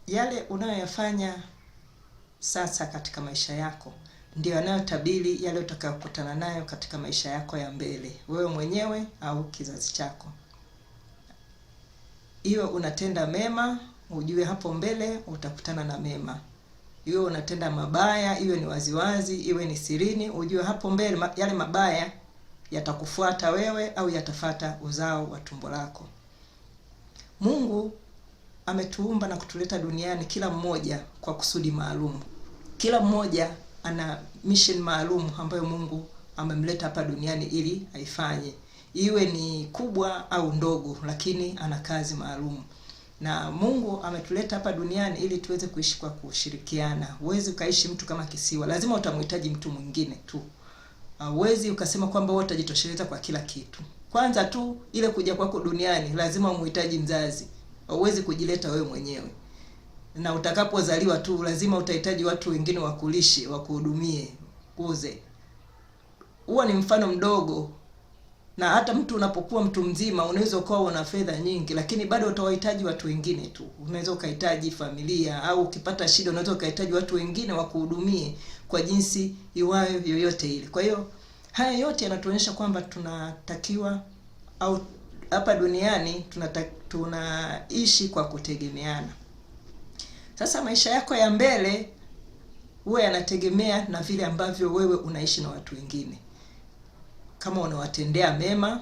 Yale unayoyafanya sasa katika maisha yako ndio yanayotabiri yale utakayokutana nayo katika maisha yako ya mbele, wewe mwenyewe au kizazi chako. Iwe unatenda mema, ujue hapo mbele utakutana na mema. Iwe unatenda mabaya, iwe ni waziwazi, iwe ni sirini, ujue hapo mbele yale mabaya yatakufuata wewe au yatafata uzao wa tumbo lako. Mungu ametuumba na kutuleta duniani kila mmoja kwa kusudi maalum. Kila mmoja ana mission maalum ambayo Mungu amemleta hapa duniani ili aifanye. Iwe ni kubwa au ndogo, lakini ana kazi maalum. Na Mungu ametuleta hapa duniani ili tuweze kuishi kwa kushirikiana. Huwezi ukaishi mtu kama kisiwa. Lazima utamhitaji mtu mwingine tu. Huwezi ukasema kwamba wewe utajitosheleza kwa kila kitu. Kwanza tu ile kuja kwako duniani lazima umhitaji mzazi. Huwezi kujileta wewe mwenyewe. Na utakapozaliwa tu lazima utahitaji watu wengine wakulishe, wakuhudumie, kuze. Huo ni mfano mdogo. Na hata mtu unapokuwa mtu mzima unaweza ukawa una fedha nyingi, lakini bado utawahitaji watu wengine tu. Unaweza ukahitaji familia, au ukipata shida unaweza ukahitaji watu wengine wakuhudumie kwa jinsi iwayo yoyote ile. Kwa hiyo haya yote yanatuonyesha kwamba tunatakiwa au hapa duniani tunaishi kwa kutegemeana. Sasa maisha yako ya mbele huwa yanategemea na vile ambavyo wewe unaishi na watu wengine. Kama unawatendea mema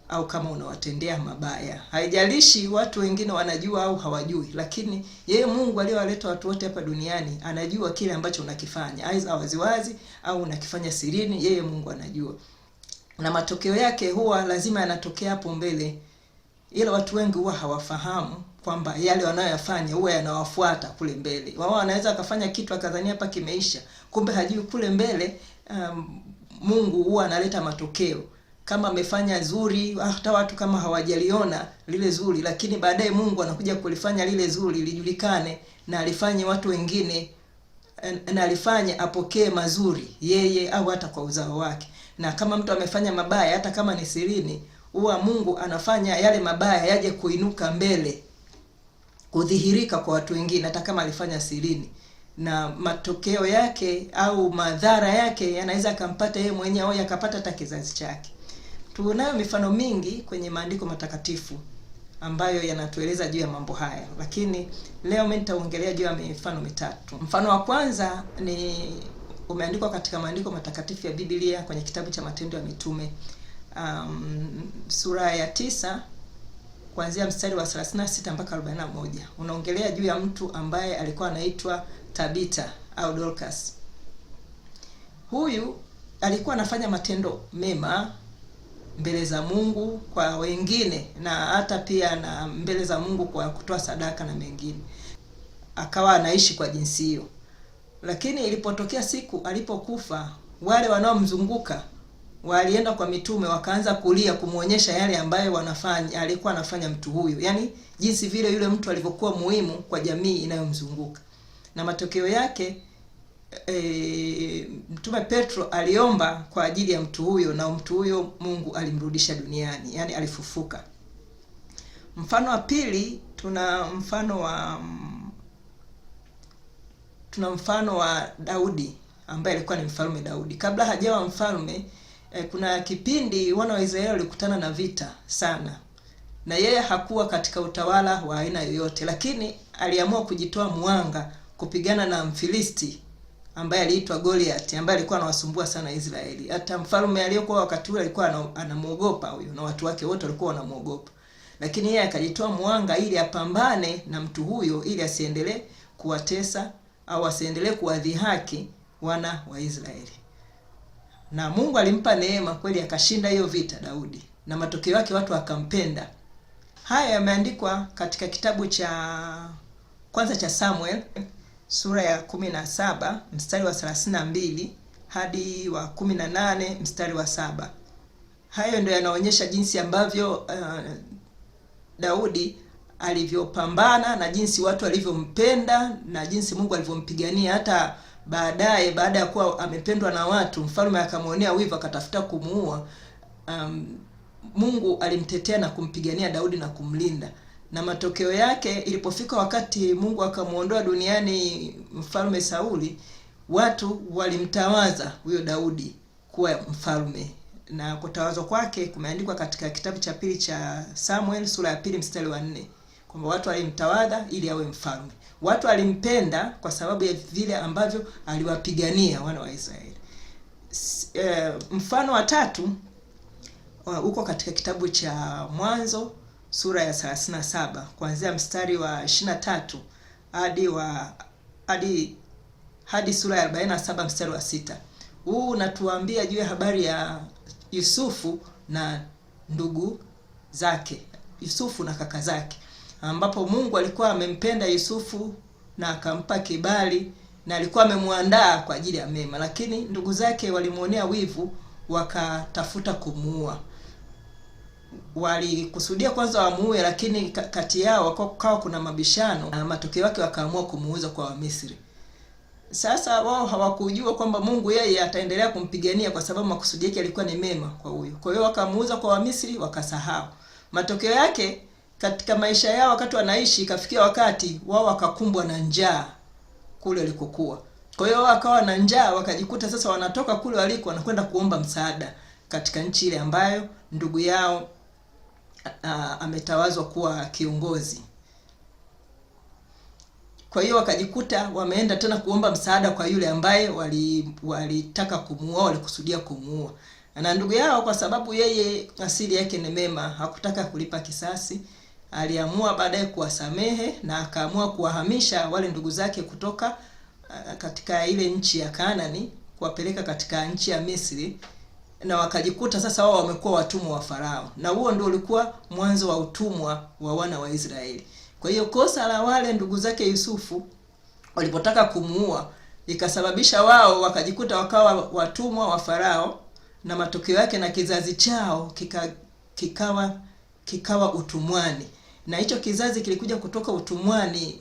au kama unawatendea mabaya. Haijalishi watu wengine wanajua au hawajui, lakini yeye Mungu aliyowaleta watu wote hapa duniani anajua kile ambacho unakifanya. Aidha waziwazi au unakifanya sirini, yeye Mungu anajua. Na matokeo yake huwa lazima yanatokea hapo mbele. Ila watu wengi huwa hawafahamu kwamba yale wanayoyafanya huwa yanawafuata kule mbele. Wao wanaweza kufanya kitu akadhania hapa kimeisha, kumbe hajui kule mbele Mungu huwa analeta matokeo. Kama amefanya zuri, hata watu kama hawajaliona lile zuri, lakini baadaye Mungu anakuja kulifanya lile zuri lijulikane na alifanye watu wengine, na alifanye apokee mazuri yeye au hata kwa uzao wake. Na kama mtu amefanya mabaya, hata kama ni sirini, huwa Mungu anafanya yale mabaya yaje kuinuka mbele, kudhihirika kwa watu wengine hata kama alifanya sirini. Na matokeo yake au madhara yake yanaweza akampata yeye mwenyewe au yakapata hata kizazi chake. Tunayo mifano mingi kwenye maandiko matakatifu ambayo yanatueleza juu ya mambo haya, lakini leo mimi nitaongelea juu ya mifano mitatu. Mfano wa kwanza ni umeandikwa katika maandiko matakatifu ya Biblia kwenye kitabu cha Matendo ya Mitume, sura ya 9 kuanzia mstari wa 36 mpaka 41. Unaongelea juu ya mtu ambaye alikuwa anaitwa Tabita au Dorcas. Huyu alikuwa anafanya matendo mema mbele za Mungu kwa wengine, na hata pia na mbele za Mungu kwa kutoa sadaka na mengine. Akawa anaishi kwa jinsi hiyo. Lakini ilipotokea siku alipokufa, wale wanaomzunguka walienda kwa mitume wakaanza kulia kumuonyesha yale ambayo alikuwa anafanya mtu huyo. Yaani jinsi vile yule mtu alivyokuwa muhimu kwa jamii inayomzunguka. Na matokeo yake Mtume Petro aliomba kwa ajili ya mtu huyo, na mtu huyo Mungu alimrudisha duniani, yani alifufuka. Mfano wa pili, tuna mfano wa Daudi ambaye alikuwa ni mfalme Daudi. Kabla hajawa mfalme, kuna kipindi wana wa Israeli walikutana na vita sana. Na yeye hakuwa katika utawala wa aina yoyote, lakini aliamua kujitoa muhanga kupigana na Mfilisti ambaye aliitwa Goliath, ambaye alikuwa anawasumbua sana Israeli. Hata mfalme aliyokuwa wakati ule alikuwa anamuogopa huyo, na watu wake wote walikuwa wanamuogopa. Lakini yeye akajitoa muhanga ili apambane na mtu huyo, ili asiendelee kuwatesa au asiendelee kuwadhihaki wana wa Israeli. Na Mungu alimpa neema kweli, akashinda hiyo vita Daudi, na matokeo yake watu wakampenda. Haya yameandikwa katika kitabu cha kwanza cha Samuel, sura ya 17 mstari wa 32 hadi wa 18 mstari wa 7. Hayo ndio yanaonyesha jinsi ambavyo Daudi alivyopambana na jinsi watu walivyompenda na jinsi Mungu alivyompigania. Hata baadaye, baada ya kuwa amependwa na watu, mfalme akamwonea wivu akatafuta kumuua, Mungu alimtetea na kumpigania Daudi na kumlinda. na matokeo yake ilipofika wakati Mungu akamuondoa duniani mfalme Sauli, watu walimtawaza huyo Daudi kuwa mfalme. Na kutawazwa kwake kumeandikwa katika kitabu cha pili cha Samuel sura ya 2 mstari wa 4 kwamba watu walimtawadha ili awe mfalme. Watu walimpenda kwa sababu ya vile ambavyo aliwapigania wana wa Israeli. Mfano wa 3 uko katika kitabu cha Mwanzo sura ya 37 kuanzia mstari wa 23 hadi sura ya 47 mstari wa 6. Huu unatuambia juu ya habari ya Yusufu na ndugu zake, Yusufu na kaka zake, ambapo Mungu alikuwa amempenda Yusufu na akampa kibali na alikuwa amemwandaa kwa ajili ya mema, lakini ndugu zake walimuonea wivu, wakatafuta kumuua. Walikusudia kwanza wamuue, lakini kati yao wakawa kuna mabishano, na matokeo yake wakaamua kumuuza kwa Wamisri. Sasa wao hawakujua kwamba Mungu yeye ataendelea kumpigania kwa sababu makusudi yake yalikuwa ni mema kwa huyo. Kwa hiyo wakamuuza kwa Wamisri, wakasahau. Matokeo yake katika maisha yao wakati wanaishi, ikafikia wakati wao wakakumbwa na njaa kule walikokuwa. Kwa hiyo wakawa na njaa, wakajikuta sasa wanatoka kule waliko wanakwenda kuomba msaada katika nchi ile ambayo ndugu yao ametawazwa kuwa kiongozi. Kwa hiyo wakajikuta wameenda tena kuomba msaada kwa yule ambaye walitaka kumuua, walikusudia kumuua. Na ndugu yao kwa sababu yeye asili yake ni mema, hakutaka kulipa kisasi, aliamua baadaye kuwasamehe na akaamua kuwahamisha wale ndugu zake kutoka katika ile nchi ya Kanaani kuwapeleka katika nchi ya Misri, na wakajikuta sasa wao wamekuwa watumwa wa Farao. Na huo ndio ulikuwa mwanzo wa utumwa wa wana wa Israeli. Kwa hiyo kosa la wale ndugu zake Yusufu walipotaka kumuua ikasababisha wao wakajikuta wakawa watumwa wa Farao, na matokeo yake na kizazi chao kikawa utumwani. Na hicho kizazi kilikuja kutoka utumwani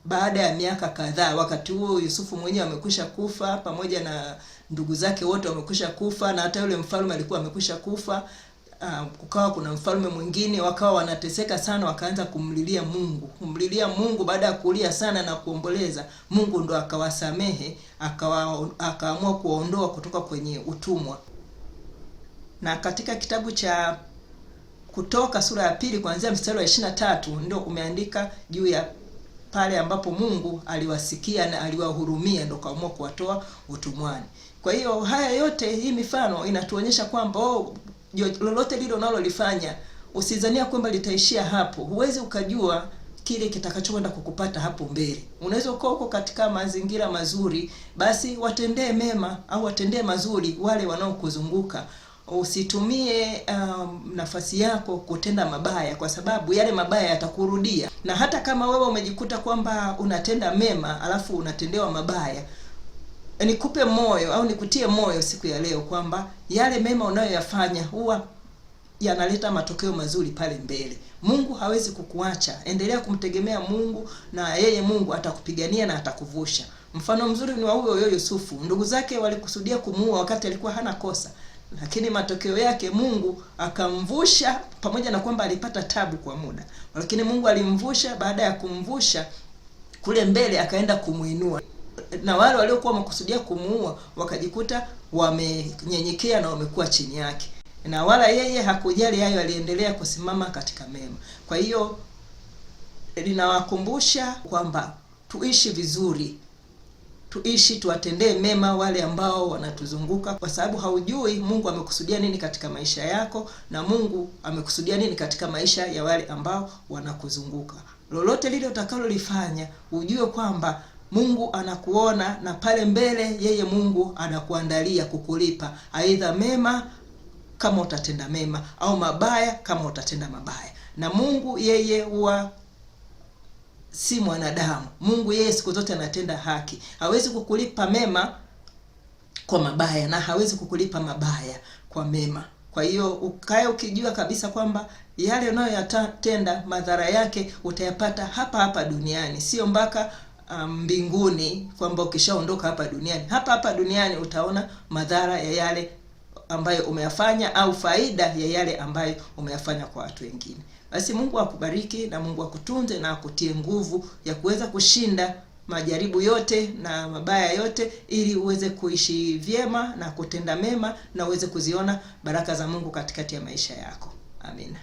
baada ya miaka kadhaa. Wakati huo Yusufu mwenyewe amekwisha kufa, pamoja na ndugu zake wote wamekwisha kufa, na hata yule mfalme alikuwa amekwisha kufa. Kukawa kuna mfalme mwingine, wakawa wanateseka sana, wakaanza kumlilia Mungu. Baada ya kulia sana na kuomboleza, Mungu ndo akawasamehe, akaamua kuwaondoa kutoka kwenye utumwa. Na katika kitabu cha Kutoka sura ya 2 kuanzia mstari wa 23 ndio umeandika juu ya pale ambapo Mungu aliwasikia na aliwahurumia, ndio kaamua kuwatoa utumwani. Kwa hiyo haya yote, hii mifano inatuonyesha kwamba lolote lile unalolifanya usizania kwamba litaishia hapo. Huwezi ukajua kile kitakachokwenda kukupata hapo mbele. Unaweza uko katika mazingira mazuri, basi watendee mema au watendee mazuri wale wanaokuzunguka. Usitumie nafasi yako kutenda mabaya, kwa sababu yale mabaya yatakurudia. Na hata kama wewe umejikuta kwamba unatenda mema alafu unatendewa mabaya, nikupe moyo au nikutie moyo siku ya leo kwamba yale mema unayoyafanya huwa yanaleta matokeo mazuri pale mbele. Mungu hawezi kukuacha. Endelea kumtegemea Mungu, na yeye Mungu atakupigania na atakuvusha. Mfano mzuri ni wa huyo Yusufu. Ndugu zake walikusudia kumuua wakati alikuwa hana kosa, lakini matokeo yake Mungu akamvusha, pamoja na kwamba alipata tabu kwa muda. Lakini Mungu alimvusha, baada ya kumvusha kule mbele akaenda kumuinua. Na wale waliokuwa wamekusudia kumuua wakajikuta wamenyenyekea na wamekuwa chini yake. Na wala yeye hakujali hayo, aliendelea kusimama katika mema. Kwa hiyo linawakumbusha kwamba tuishi vizuri, tuwatendee mema wale ambao wanatuzunguka, kwa sababu haujui Mungu amekusudia nini katika maisha yako, na Mungu amekusudia nini katika maisha ya wale ambao wanakuzunguka. Lolote lile utakalolifanya ujue kwamba Mungu anakuona, na pale mbele yeye Mungu anakuandalia kukulipa, aidha mema kama utatenda mema au mabaya kama utatenda mabaya. Na Mungu yeye huwa si mwanadamu. Mungu yeye siku zote anatenda haki. Hawezi kukulipa mema kwa mabaya na hawezi kukulipa mabaya kwa mema. Kwa hiyo ukae ukijua kabisa kwamba yale unayoyatenda madhara yake utayapata hapa hapa duniani, sio mpaka mbinguni, kwamba ukishaondoka hapa duniani. Hapa duniani utaona madhara ya yale ambayo umeyafanya au faida ya yale ambayo umeyafanya kwa watu wengine. Basi Mungu akubariki na Mungu akutunze na akutie nguvu ya kuweza kushinda majaribu yote na mabaya yote, ili uweze kuishi vyema na kutenda mema na uweze kuziona baraka za Mungu katikati ya maisha yako. Amina.